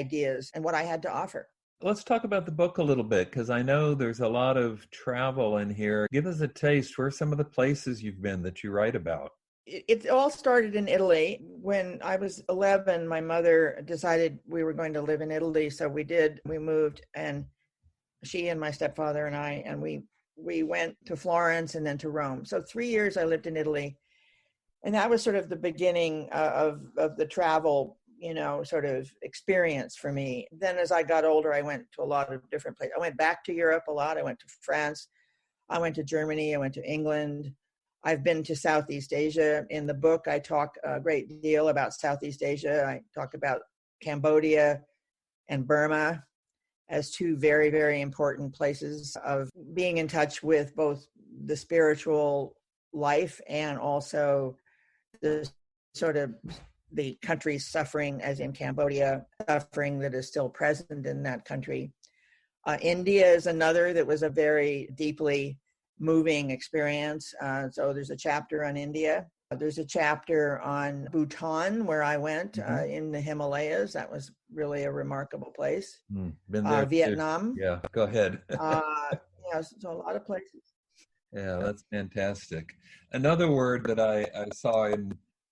ideas and what I had to offer. Let's talk about the book a little bit, because I know there's a lot of travel in here. Give us a taste. Where are some of the places you've been that you write about? It all started in Italy. When I was 11, my mother decided we were going to live in Italy. So we did. We moved, and she and my stepfather and I, and we went to Florence and then to Rome. So 3 years I lived in Italy. And that was sort of the beginning of the travel, sort of experience for me. Then as I got older, I went to a lot of different places. I went back to Europe a lot. I went to France. I went to Germany. I went to England. I've been to Southeast Asia. In the book, I talk a great deal about Southeast Asia. I talk about Cambodia and Burma as two very, very important places of being in touch with both the spiritual life and also the sort of the country's suffering, as in Cambodia, suffering that is still present in that country. India is another that was a very deeply moving experience. So there's a chapter on India. There's a chapter on Bhutan, where I went in the Himalayas. That was really a remarkable place. Been there. Vietnam. Yeah, go ahead. So a lot of places. Yeah, that's fantastic. Another word that I saw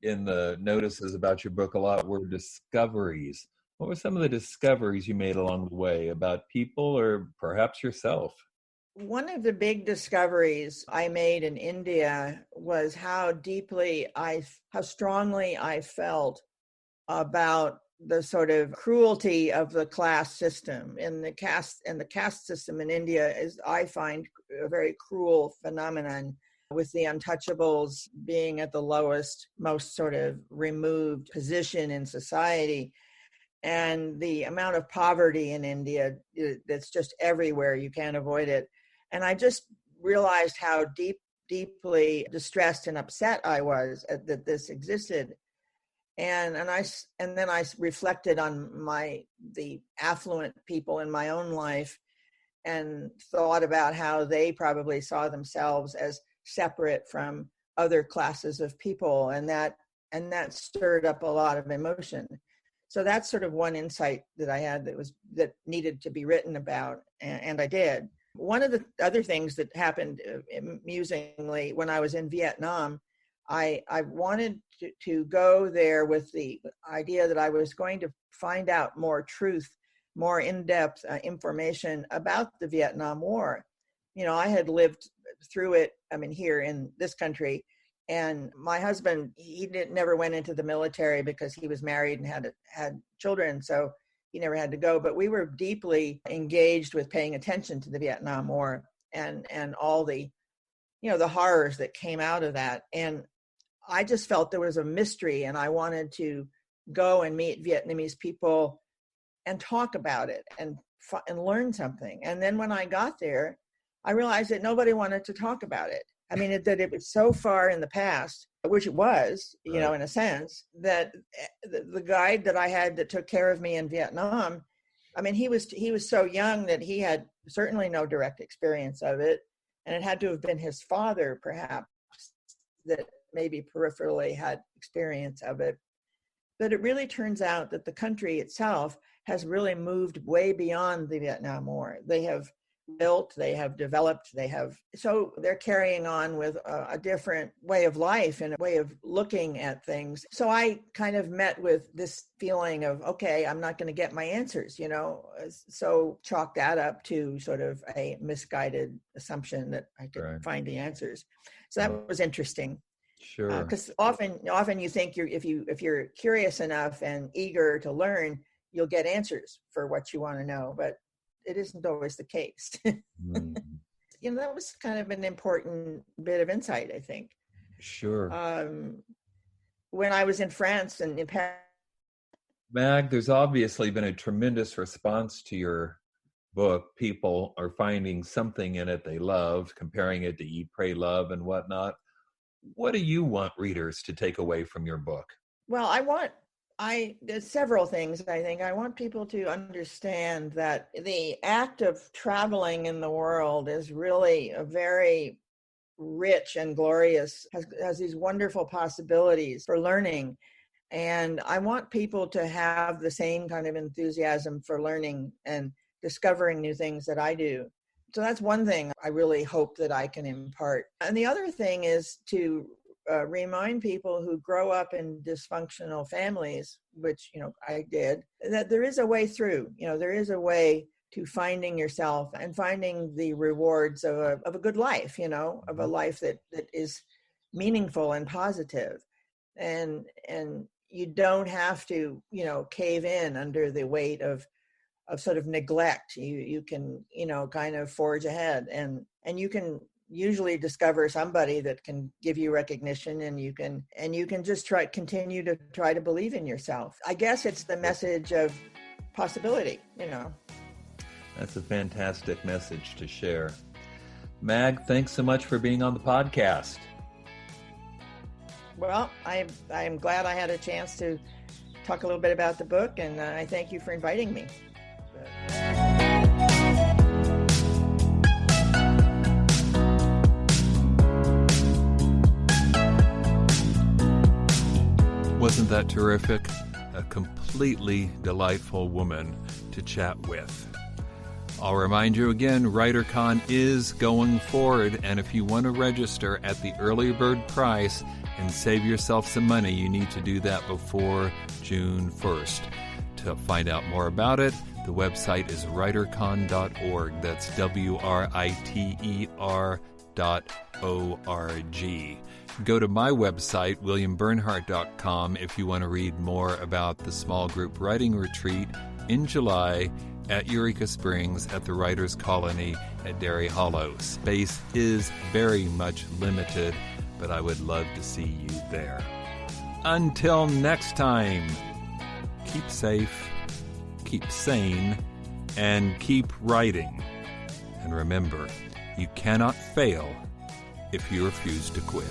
in the notices about your book a lot were discoveries. What were some of the discoveries you made along the way about people or perhaps yourself? One of the big discoveries I made in India was how strongly I felt about the sort of cruelty of the class system. The caste system in India is, I find, a very cruel phenomenon, with the untouchables being at the lowest, most sort of removed position in society. And the amount of poverty in India that's just everywhere. You can't avoid it. And I just realized how deeply distressed and upset I was that this existed. And then I reflected on the affluent people in my own life and thought about how they probably saw themselves as separate from other classes of people, and that stirred up a lot of emotion. So that's sort of one insight that I had that needed to be written about, and I did. One of the other things that happened amusingly when I was in Vietnam, I wanted to go there with the idea that I was going to find out more truth, more in-depth information about the Vietnam War. I had lived through it, here in this country, and my husband, he never went into the military because he was married and had children, so he never had to go. But we were deeply engaged with paying attention to the Vietnam War and all the, the horrors that came out of that. And I just felt there was a mystery, and I wanted to go and meet Vietnamese people and talk about it and learn something. And then when I got there, I realized that nobody wanted to talk about it. That it was so far in the past, which it was, in a sense, that the guide that I had that took care of me in Vietnam, he was so young that he had certainly no direct experience of it. And it had to have been his father, perhaps, that maybe peripherally had experience of it. But it really turns out that the country itself has really moved way beyond the Vietnam War. They have built, they have developed, so they're carrying on with a different way of life and a way of looking at things. So I kind of met with this feeling of, okay, I'm not going to get my answers, so chalk that up to sort of a misguided assumption that I could find the answers. So that was interesting. Sure. Because often you think if you're curious enough and eager to learn, you'll get answers for what you want to know, but it isn't always the case. That was kind of an important bit of insight, I think. Sure. When I was in France and in Paris. Mag, there's obviously been a tremendous response to your book. People are finding something in it they love, comparing it to Eat, Pray, Love and whatnot. What do you want readers to take away from your book? Well, there's several things. I think I want people to understand that the act of traveling in the world is really a very rich and glorious, has these wonderful possibilities for learning. And I want people to have the same kind of enthusiasm for learning and discovering new things that I do. So that's one thing I really hope that I can impart. And the other thing is to remind people who grow up in dysfunctional families, which, I did, that there is a way through. There is a way to finding yourself and finding the rewards of a good life, of a life that is meaningful and positive. And you don't have to, cave in under the weight of sort of neglect. You can, kind of forge ahead, and you can usually discover somebody that can give you recognition, and you can just continue to try to believe in yourself. I guess it's the message of possibility, That's a fantastic message to share. Mag, thanks so much for being on the podcast. Well, I'm glad I had a chance to talk a little bit about the book, and I thank you for inviting me. Wasn't that terrific? A completely delightful woman to chat with. I'll remind you again, WriterCon is going forward, and if you want to register at the early bird price and save yourself some money, you need to do that before June 1st. To find out more about it, the website is writercon.org. That's WRITER.org. Go to my website, williambernhardt.com, if you want to read more about the small group writing retreat in July at Eureka Springs at the Writers' Colony at Derry Hollow. Space is very much limited, but I would love to see you there. Until next time, keep safe, keep sane, and keep writing. And remember, you cannot fail if you refuse to quit.